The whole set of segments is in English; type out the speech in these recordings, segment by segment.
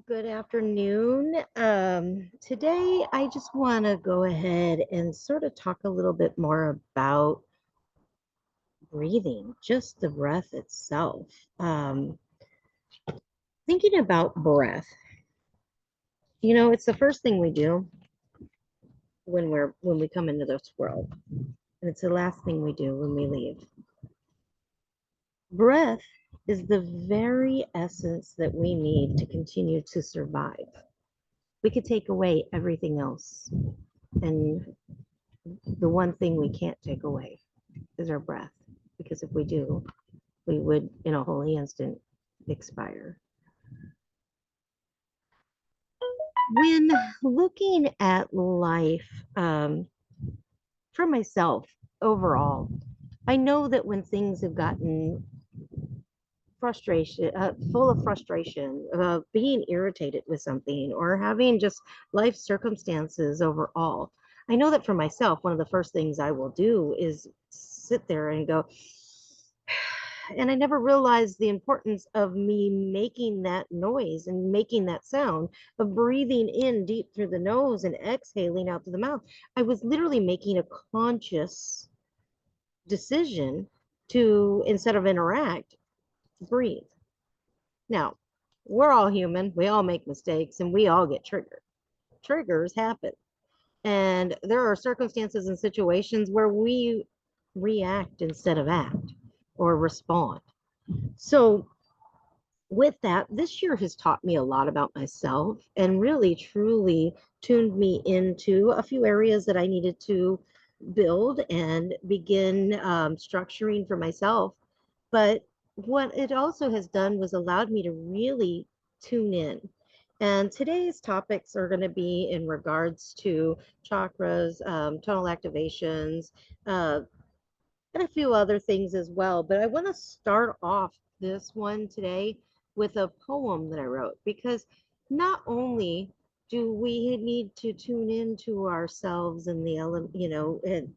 Good afternoon. Today, I just want to go ahead and sort of talk a little bit more about breathing, just the breath itself. Thinking about breath, it's the first thing we do when we come into this world, and it's the last thing we do when we leave. Breath is the very essence that we need to continue to survive. We could take away everything else, and the one thing we can't take away is our breath, because if we do, we would in a holy instant expire. When looking at life, for myself overall, I know that when things have gotten full of frustration, being irritated with something, or having just life circumstances overall, I know that for myself, one of the first things I will do is sit there and go, and I never realized the importance of me making that noise and making that sound of breathing in deep through the nose and exhaling out through the mouth. I was literally making a conscious decision to, instead of interact, breathe. Now, we're all human, we all make mistakes, and we all get triggered. Triggers happen. And there are circumstances and situations where we react instead of act or respond. So, with that, this year has taught me a lot about myself and really truly tuned me into a few areas that I needed to build and begin structuring for myself. But what it also has done was allowed me to really tune in. And today's topics are going to be in regards to chakras, tonal activations, uh, and a few other things as well. But I want to start off this one today with a poem that I wrote, because not only do we need to tune into ourselves and the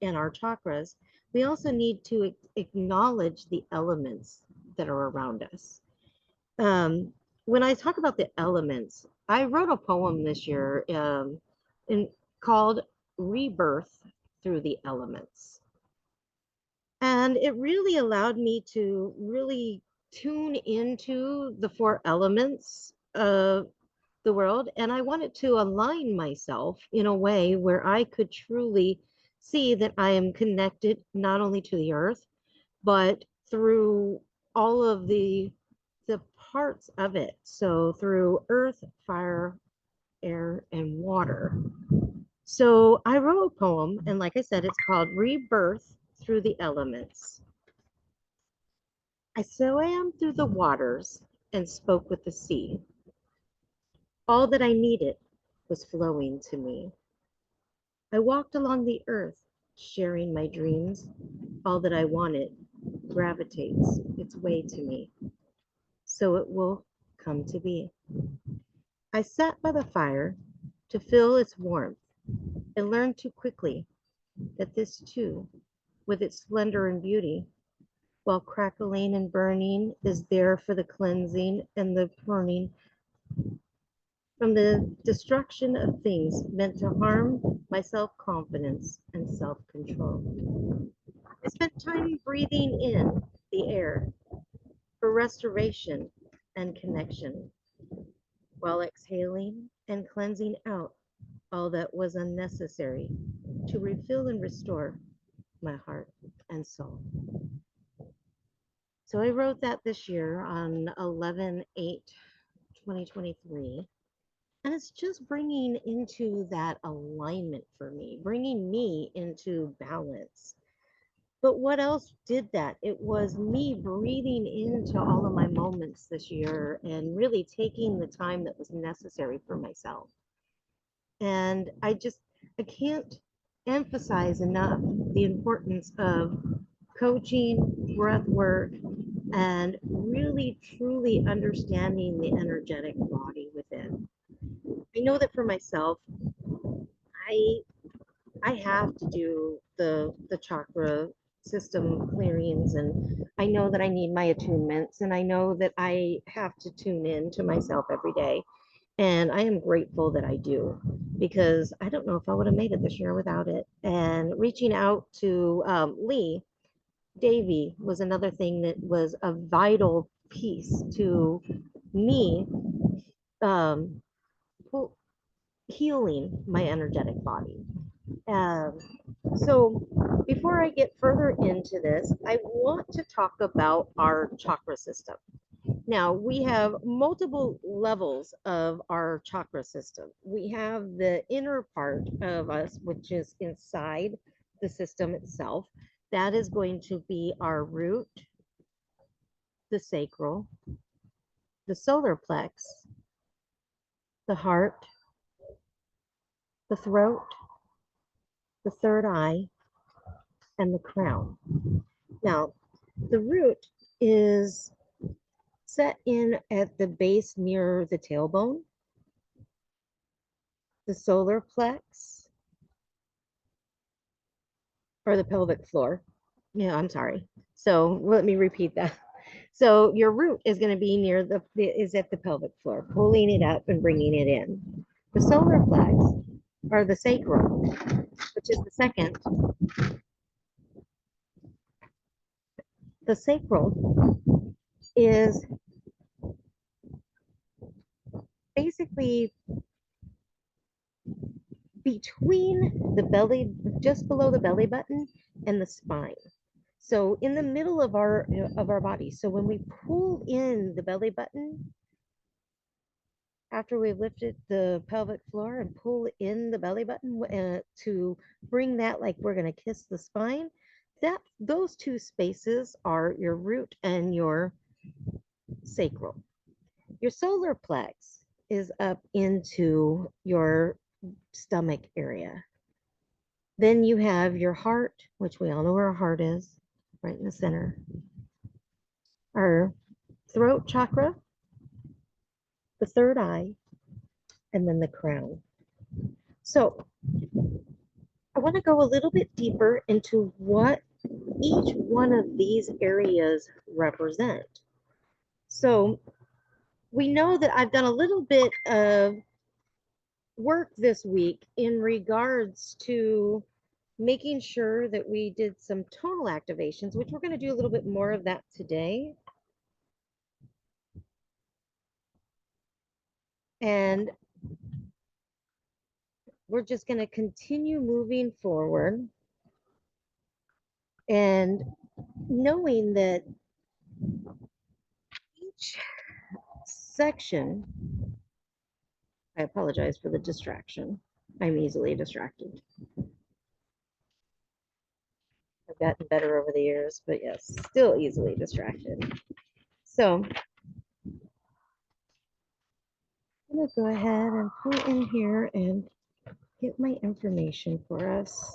and our chakras, we also need to acknowledge the elements that are around us. When I talk about the elements, I wrote a poem this year called Rebirth Through the Elements. And it really allowed me to really tune into the four elements of the world. And I wanted to align myself in a way where I could truly see that I am connected not only to the earth, but through all of the parts of it. So through earth, fire, air, and water. So I wrote a poem, and like I said, it's called Rebirth Through the Elements. I swam through the waters and spoke with the sea. All that I needed was flowing to me. I walked along the earth, sharing my dreams. All that I wanted gravitates its way to me. So it will come to be. I sat by the fire to feel its warmth and learned too quickly that this too, with its splendor and beauty, while crackling and burning, is there for the cleansing and the burning from the destruction of things meant to harm my self-confidence and self-control. I spent time breathing in the air for restoration and connection, while exhaling and cleansing out all that was unnecessary to refill and restore my heart and soul. So I wrote that this year on 11/8/2023. And it's just bringing into that alignment for me, bringing me into balance. But what else did that? It was me breathing into all of my moments this year and really taking the time that was necessary for myself. And I can't emphasize enough the importance of coaching, breath work, and really truly understanding the energetic body within. I know that for myself, I I have to do the chakra system clearings, and I know that I need my attunements, and I know that I have to tune in to myself every day. And I am grateful that I do, because I don't know if I would have made it this year without it. And reaching out to Lee Davy was another thing that was a vital piece to me, um, healing my energetic body. Um, so before I get further into this, I want to talk about our chakra system. Now, we have multiple levels of our chakra system. We have the inner part of us, which is inside the system itself. That is going to be our root, the sacral, the solar plex, the heart, the throat, the third eye, and the crown. Now, the root is set in at the base near the tailbone, the solar plex, or the pelvic floor. Yeah, I'm sorry. So let me repeat that. So your root is going to be near is at the pelvic floor, pulling it up and bringing it in. The solar plex, or the sacral, which is the second. The sacral is basically between the belly, just below the belly button and the spine. So in the middle of our body. So when we pull in the belly button, after we've lifted the pelvic floor and pull in the belly button to bring that like we're going to kiss the spine, that those two spaces are your root and your sacral. Your solar plex is up into your stomach area. Then you have your heart, which we all know where our heart is, right in the center. Our throat chakra, the third eye, and then the crown. So I want to go a little bit deeper into what each one of these areas represent. So we know that I've done a little bit of work this week in regards to making sure that we did some tonal activations, which we're going to do a little bit more of that today. And we're just going to continue moving forward and knowing that each section, I apologize for the distraction. I'm easily distracted. I've gotten better over the years, but yes, still easily distracted. So I'm going to go ahead and pull in here and get my information for us.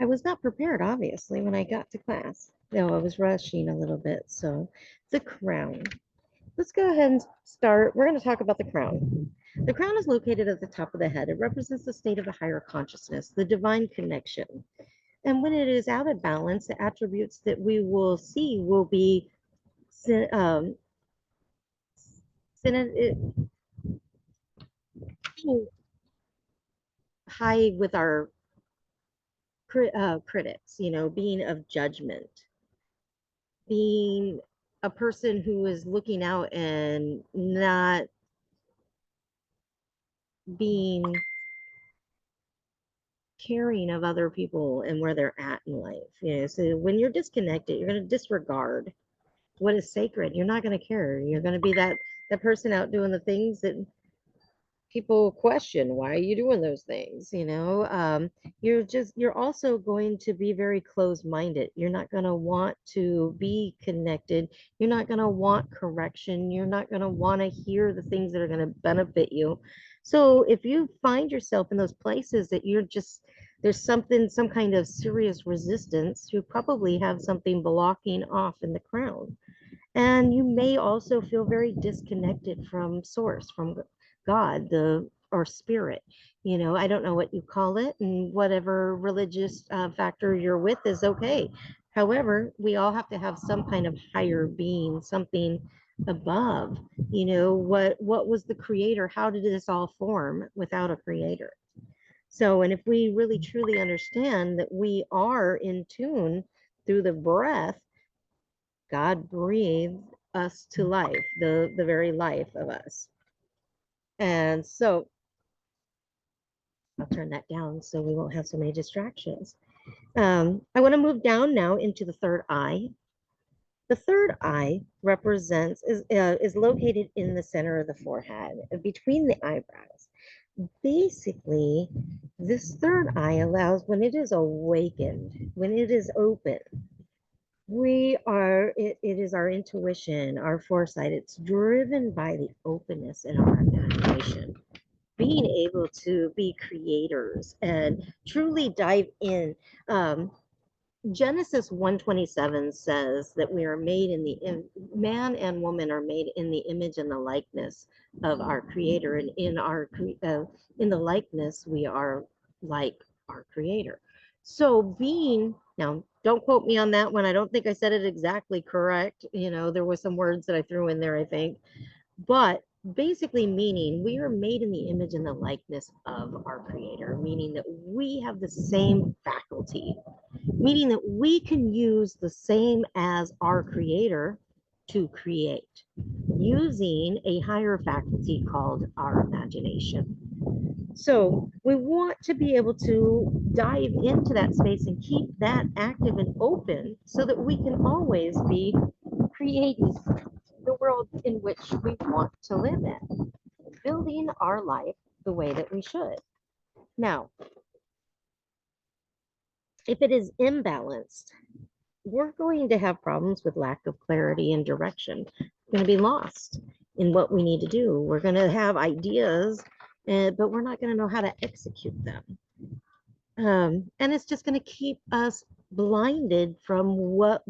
I was not prepared, obviously, when I got to class. No, I was rushing a little bit. So the crown. Let's go ahead and start. We're going to talk about the crown. The crown is located at the top of the head. It represents the state of a higher consciousness, the divine connection. And when it is out of balance, the attributes that we will see will be um, high with our critics, being of judgment, being a person who is looking out and not being caring of other people and where they're at in life. So when you're disconnected, you're going to disregard what is sacred. You're not going to care. You're going to be that person out doing the things that people question, why are you doing those things? You're also going to be very closed-minded. You're not going to want to be connected. You're not going to want correction. You're not going to want to hear the things that are going to benefit you. So if you find yourself in those places that there's some kind of serious resistance, you probably have something blocking off in the crown. And you may also feel very disconnected from source, from God, or spirit. I don't know what you call it, and whatever religious factor you're with is okay. However, we all have to have some kind of higher being, something above. What was the creator? How did this all form without a creator? So, and if we really truly understand that we are in tune through the breath, God breathed us to life, the very life of us. And so I'll turn that down so we won't have so many distractions. I want to move down now into the third eye. The third eye is located in the center of the forehead, between the eyebrows. Basically, this third eye allows, when it is awakened, when it is open, it is our intuition, our foresight. It's driven by the openness in our imagination, being able to be creators and truly dive in. Genesis 1:27 says that we are made man and woman are made in the image and the likeness of our creator, and in the likeness we are like our creator. So now, don't quote me on that one. I don't think I said it exactly correct. There were some words that I threw in there, I think. But basically meaning we are made in the image and the likeness of our creator, meaning that we have the same faculty, meaning that we can use the same as our creator to create using a higher faculty called our imagination. So we want to be able to dive into that space and keep that active and open so that we can always be creating the world in which we want to live in, building our life the way that we should. Now, if it is imbalanced, we're going to have problems with lack of clarity and direction. We're going to be lost in what we need to do. We're going to have ideas, but we're not going to know how to execute them. And it's just going to keep us blinded from what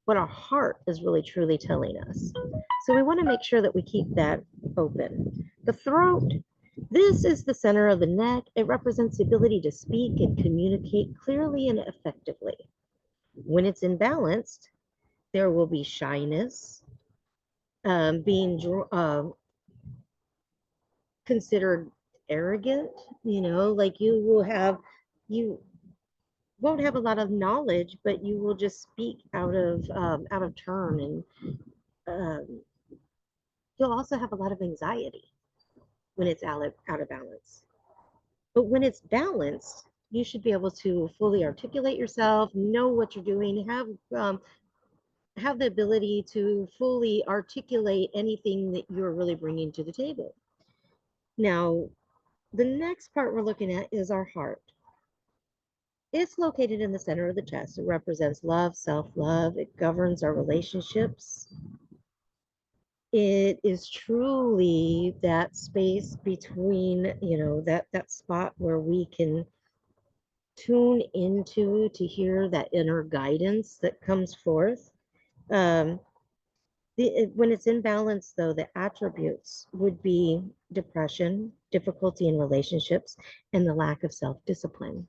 our heart is really truly telling us. So we want to make sure that we keep that open. The throat, this is the center of the neck. It represents the ability to speak and communicate clearly and effectively. When it's imbalanced, there will be shyness, being considered arrogant, like you won't have a lot of knowledge, but you will just speak out of turn, and um, you'll also have a lot of anxiety when it's out of balance. But when it's balanced, You should be able to fully articulate yourself, know what you're doing, have the ability to fully articulate anything that you're really bringing to the table. Now, the next part we're looking at is our heart. It's located in the center of the chest. It represents love, self-love. It governs our relationships. It is truly that space between, that spot where we can tune into to hear that inner guidance that comes forth. Um, when it's in balance, though, the attributes would be depression, difficulty in relationships, and the lack of self-discipline,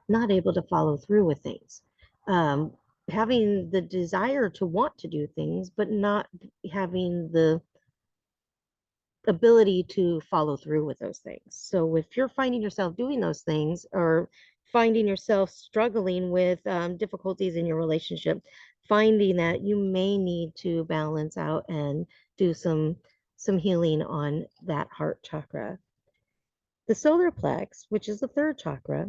not able to follow through with things. Um, Having the desire to want to do things, but not having the ability to follow through with those things. So if you're finding yourself doing those things or finding yourself struggling with difficulties in your relationship, finding that you may need to balance out and do some healing on that heart chakra. The solar plex, which is the third chakra,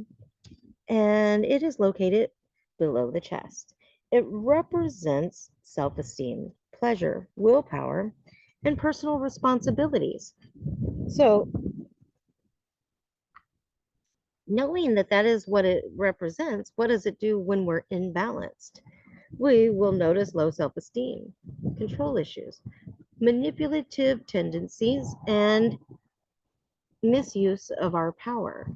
and it is located below the chest. It represents self-esteem, pleasure, willpower, and personal responsibilities. So, knowing that that is what it represents, what does it do when we're imbalanced? We will notice low self-esteem, control issues, manipulative tendencies, and misuse of our power,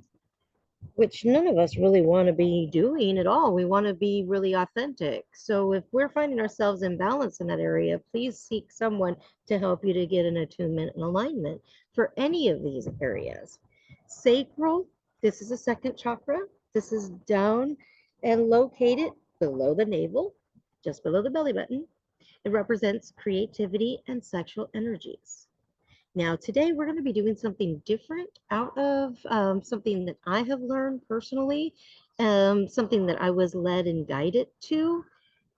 which none of us really want to be doing at all. We want to be really authentic. So if we're finding ourselves imbalanced in that area, please seek someone to help you to get an attunement and alignment for any of these areas. Sacral, this is a second chakra. This is down and located below the navel, just below the belly button. It represents creativity and sexual energies. Now, today we're going to be doing something different out of something that I have learned personally, something that I was led and guided to.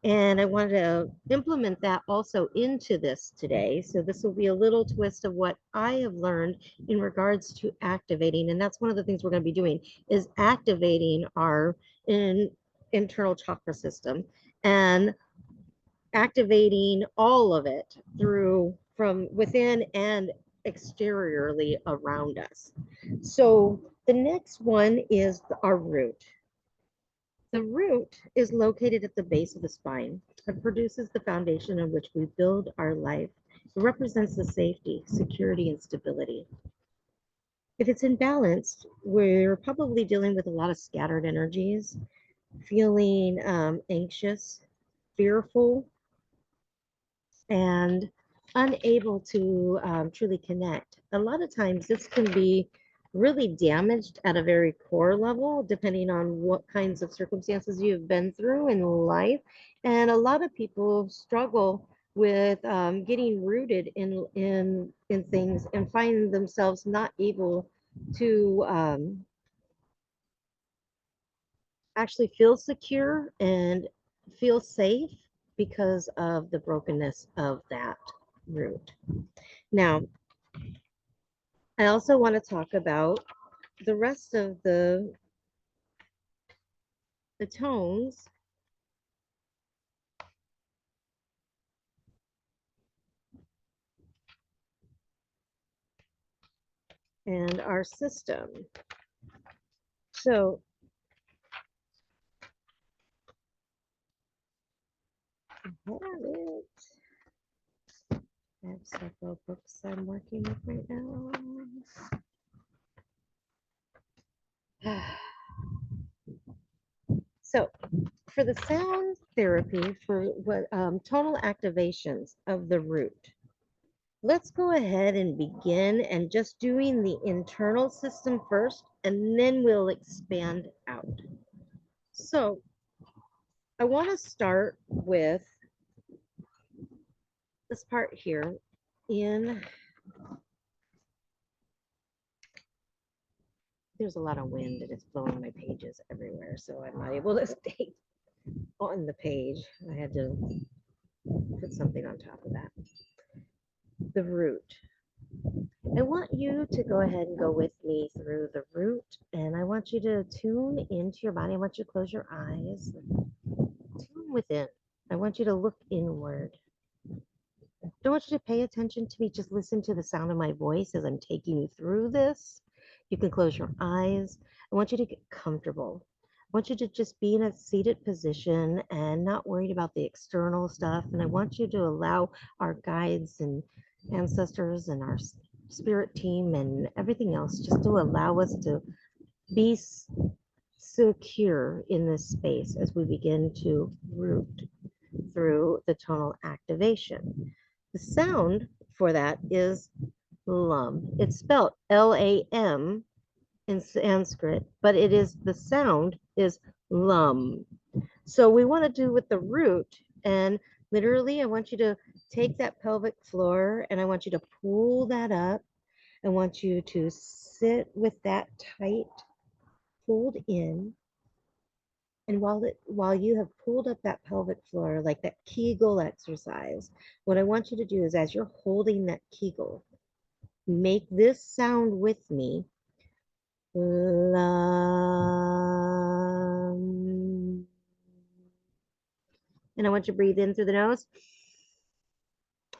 And I wanted to implement that also into this today. So this will be a little twist of what I have learned in regards to activating. And that's one of the things we're going to be doing is activating our internal chakra system and activating all of it through from within and exteriorly around us. So the next one is our root. The root is located at the base of the spine. It produces the foundation on which we build our life. It represents the safety, security, and stability. If it's imbalanced, we're probably dealing with a lot of scattered energies, feeling anxious, fearful, and unable to truly connect. A lot of times this can be really damaged at a very core level, depending on what kinds of circumstances you've been through in life. And a lot of people struggle with getting rooted in things and find themselves not able to actually feel secure and feel safe because of the brokenness of that root. Now, I also want to talk about the rest of the tones and our system. So I have several books I'm working with right now. So for the sound therapy, for what tonal activations of the root, let's go ahead and begin and just doing the internal system first, and then we'll expand out. So I want to start with this part here in, there's a lot of wind and it's blowing my pages everywhere, so I'm not able to stay on the page. I had to put something on top of that. The root. I want you to go ahead and go with me through the root, and I want you to tune into your body. I want you to close your eyes, tune within. I want you to look inward. I don't want you to pay attention to me, just listen to the sound of my voice as I'm taking you through this. You can close your eyes. I want you to get comfortable. I want you to just be in a seated position and not worried about the external stuff. And I want you to allow our guides and ancestors and our spirit team and everything else just to allow us to be secure in this space as we begin to root through the tonal activation. The sound for that is lam. It's spelled Lam in Sanskrit, but it is the sound is lum. So we want to do with the root, and literally I want you to take that pelvic floor and I want you to pull that up. I want you to sit with that tight, pulled in. And while you have pulled up that pelvic floor, like that Kegel exercise, what I want you to do is as you're holding that Kegel, make this sound with me. Lum. And I want you to breathe in through the nose.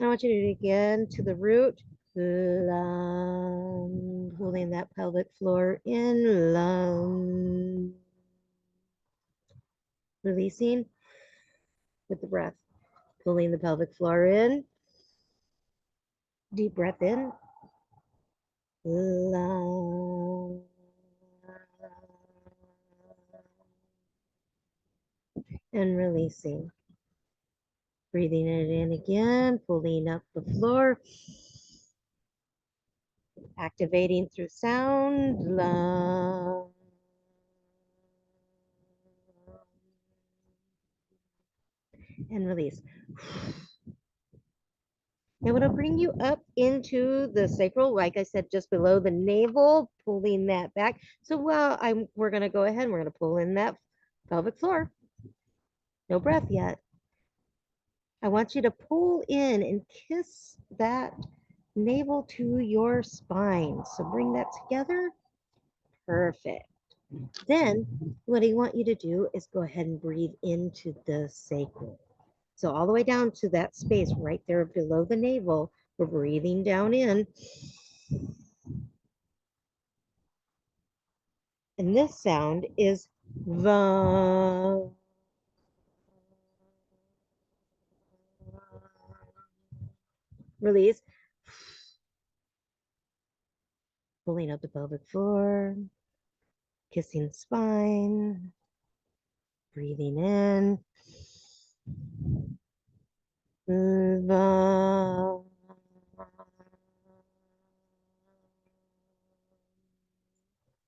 I want you to do it again to the root. Lum. Holding that pelvic floor in. Lum. Releasing with the breath. Pulling the pelvic floor in. Deep breath in. Lum. And releasing. Breathing it in again, pulling up the floor. Activating through sound. Lum. And release. Now, I'm going to bring you up into the sacral, like I said, just below the navel, pulling that back. So we're going to go ahead and we're going to pull in that pelvic floor. No breath yet. I want you to pull in and kiss that navel to your spine. So bring that together. Perfect. Then what I want you to do is go ahead and breathe into the sacral. So all the way down to that space right there below the navel, we're breathing down in. And this sound is the. Release. Pulling up the pelvic floor, kissing the spine, breathing in. The.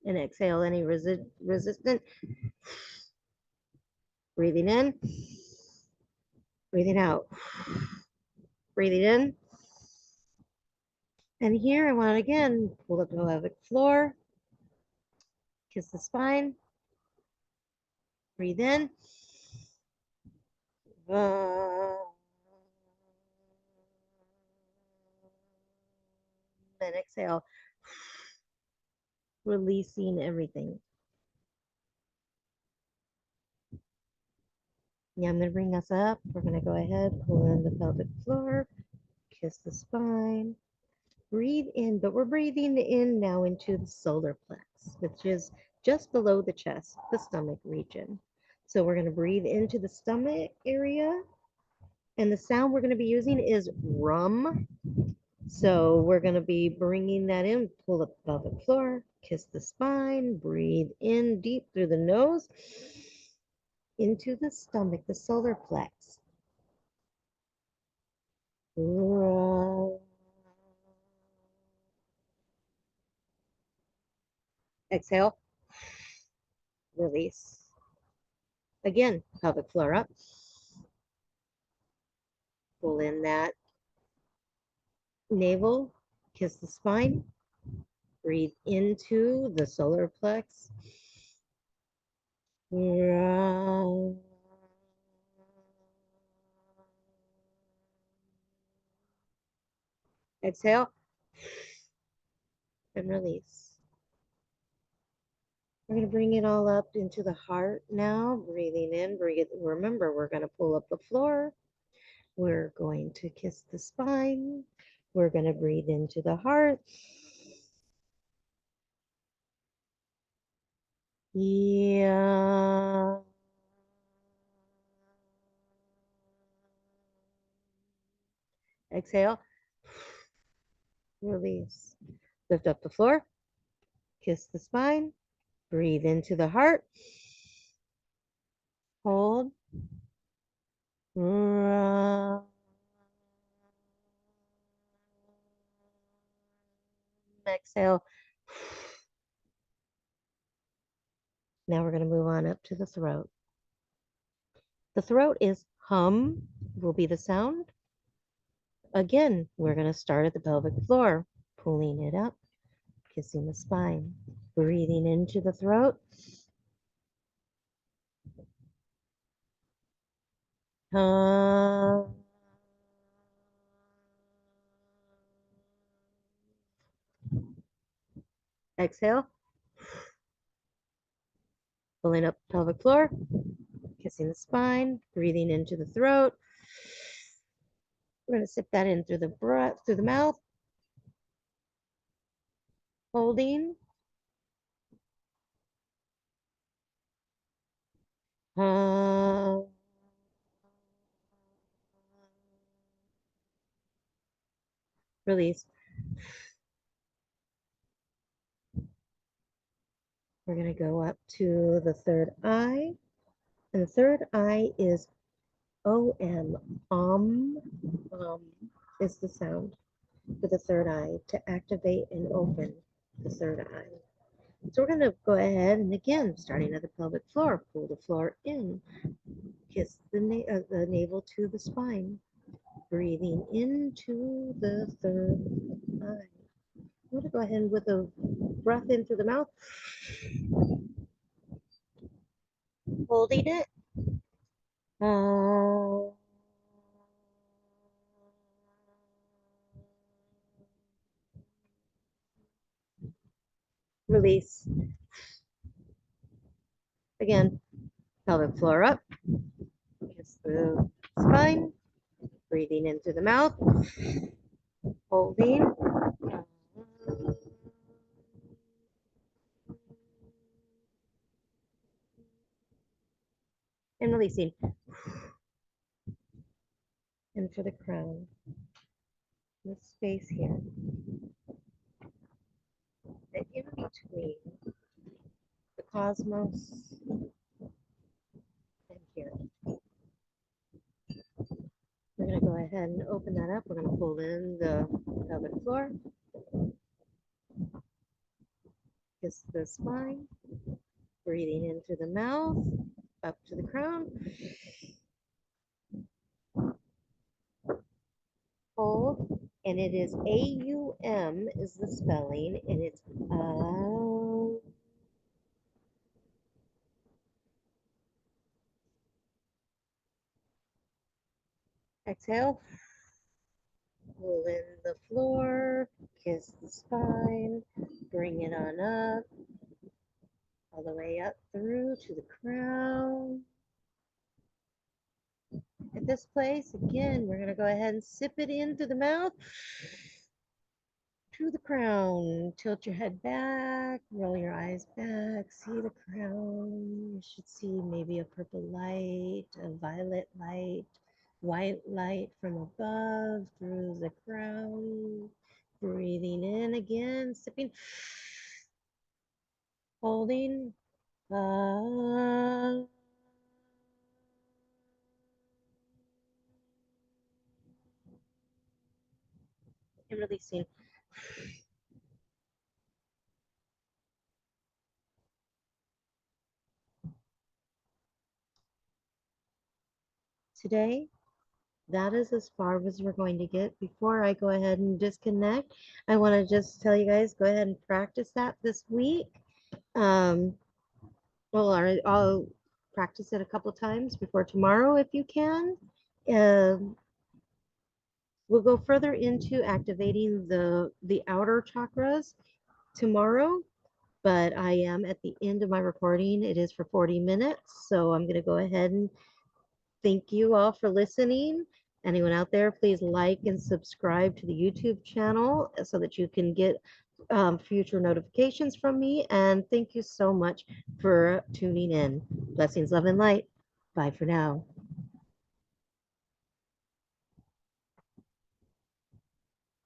And exhale any resistant. Breathing in, breathing out, breathing in. And here I want to again pull up the pelvic floor, kiss the spine, breathe in. And exhale, releasing everything. Yeah, I'm going to bring us up. We're going to go ahead, pull in the pelvic floor, kiss the spine, breathe in, but we're breathing in now into the solar plex, which is just below the chest, the stomach region. So we're going to breathe into the stomach area, and the sound we're going to be using is rum. So we're going to be bringing that in, pull up the pelvic floor, kiss the spine, breathe in deep through the nose, into the stomach, the solar plex. Exhale, release. Again, pelvic floor up. Pull in that navel, kiss the spine, breathe into the solar plex. Exhale. and release. We're going to bring it all up into the heart now. Breathing in, breathe. Remember, we're going to pull up the floor. We're going to kiss the spine. We're going to breathe into the heart. Yeah. Exhale. Release. Lift up the floor. Kiss the spine. Breathe into the heart. Hold. Exhale. Now we're going to move on up to the throat. The throat is hum, will be the sound. Again, we're going to start at the pelvic floor, pulling it up, kissing the spine, breathing into the throat. Hum. Exhale. Pulling up pelvic floor, kissing the spine, breathing into the throat. We're going to sip that in through the breath, through the mouth. Holding. Release. We're going to go up to the third eye. And the third eye is OM. Is the sound for the third eye to activate and open the third eye. So we're going to go ahead and again, starting at the pelvic floor, pull the floor in, kiss the navel to the spine, breathing into the third eye. I'm going to go ahead with a breath in through the mouth, holding it. Release. Again, pelvic floor up, kiss the spine, breathing in through the mouth, holding. And releasing. And for the crown, this space here, the in between the cosmos and here. We're going to go ahead and open that up. We're going to pull in the pelvic floor, kiss the spine, breathing in through the mouth, up to the crown. Hold, and it is AUM is the spelling, and it's exhale. Pull in the floor, kiss the spine, bring it on up, all the way up through to the crown. At this place, again, we're going to go ahead and sip it in through the mouth to the crown. Tilt your head back, roll your eyes back, see the crown. You should see maybe a purple light, a violet light, white light from above through the crown. Breathing in again, sipping, holding. And releasing. Today, that is as far as we're going to get. Before I go ahead and disconnect, I want to just tell you guys, go ahead and practice that this week. Well, I'll practice it a couple times before tomorrow if you can. We'll go further into activating the outer chakras tomorrow, but I am at the end of my recording. It is for 40 minutes, so I'm going to go ahead and thank you all for listening. Anyone out there, please like and subscribe to the YouTube channel so that you can get future notifications from me. And thank you so much for tuning in. Blessings, love, and light. Bye for now.